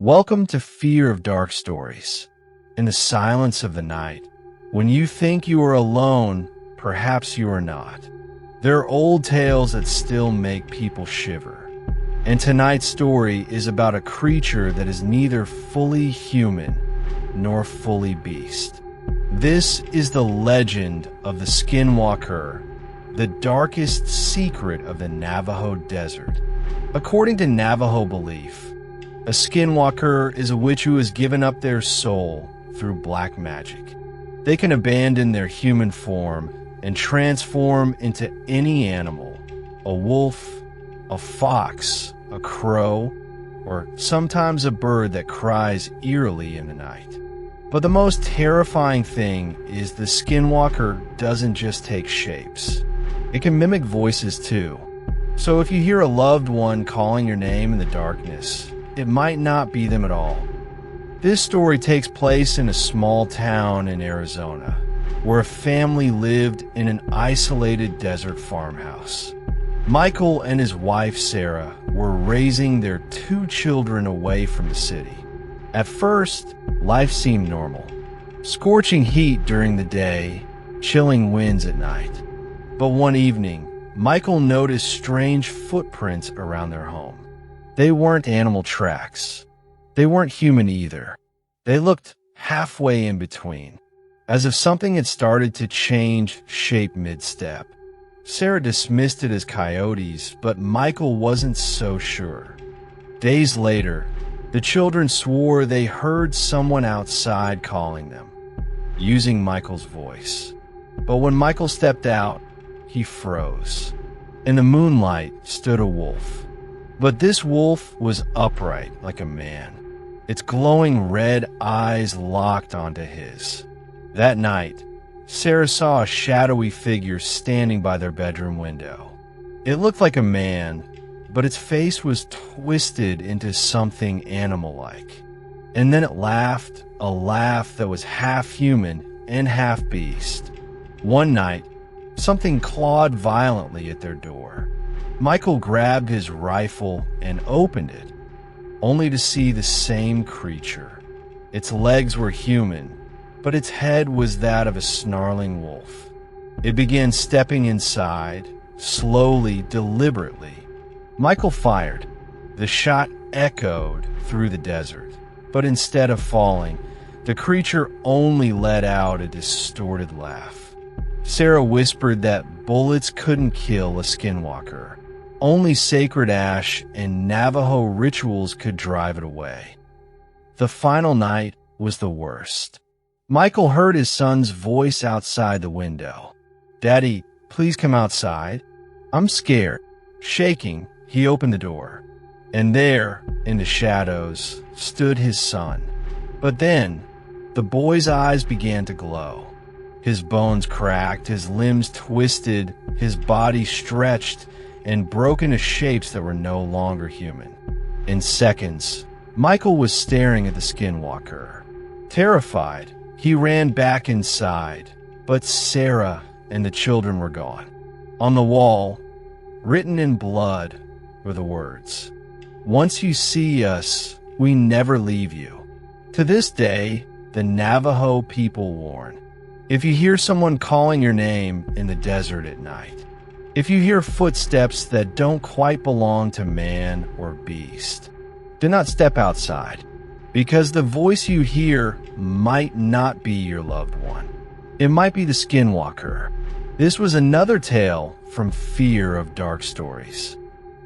Welcome to Fear of Dark Stories. In the silence of the night, when you think you are alone, perhaps you are not. There are old tales that still make people shiver. And tonight's story is about a creature that is neither fully human nor fully beast. This is the legend of the Skinwalker, the darkest secret of the Navajo desert. According to Navajo belief, a Skinwalker is a witch who has given up their soul through black magic. They can abandon their human form and transform into any animal: a wolf, a fox, a crow, or sometimes a bird that cries eerily in the night. But the most terrifying thing is the Skinwalker doesn't just take shapes. It can mimic voices too. So if you hear a loved one calling your name in the darkness, it might not be them at all. This story takes place in a small town in Arizona, where a family lived in an isolated desert farmhouse. Michael and his wife Sarah were raising their 2 children away from the city. At first, life seemed normal. Scorching heat during the day, chilling winds at night. But one evening, Michael noticed strange footprints around their home. They weren't animal tracks. They weren't human either. They looked halfway in between, as if something had started to change shape mid-step. Sarah dismissed it as coyotes, but Michael wasn't so sure. Days later, the children swore they heard someone outside calling them, using Michael's voice. But when Michael stepped out, he froze. In the moonlight stood a wolf. But this wolf was upright like a man, its glowing red eyes locked onto his. That night, Sarah saw a shadowy figure standing by their bedroom window. It looked like a man, but its face was twisted into something animal-like. And then it laughed, a laugh that was half human and half beast. One night, something clawed violently at their door. Michael grabbed his rifle and opened it, only to see the same creature. Its legs were human, but its head was that of a snarling wolf. It began stepping inside, slowly, deliberately. Michael fired. The shot echoed through the desert, but instead of falling, the creature only let out a distorted laugh. Sarah whispered that bullets couldn't kill a Skinwalker. Only sacred ash and Navajo rituals could drive it away. The final night was the worst. Michael heard his son's voice outside the window. "Daddy, please come outside. I'm scared." Shaking, he opened the door. And there, in the shadows, stood his son. But then, the boy's eyes began to glow. His bones cracked, his limbs twisted, his body stretched and broke into shapes that were no longer human. In seconds, Michael was staring at the Skinwalker. Terrified, he ran back inside, but Sarah and the children were gone. On the wall, written in blood, were the words, "Once you see us, we never leave you." To this day, the Navajo people warn, if you hear someone calling your name in the desert at night, if you hear footsteps that don't quite belong to man or beast, do not step outside, because the voice you hear might not be your loved one. It might be the Skinwalker. This was another tale from Fear of Dark Stories.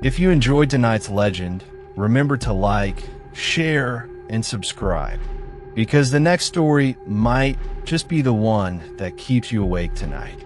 If you enjoyed tonight's legend, remember to like, share, and subscribe, because the next story might just be the one that keeps you awake tonight.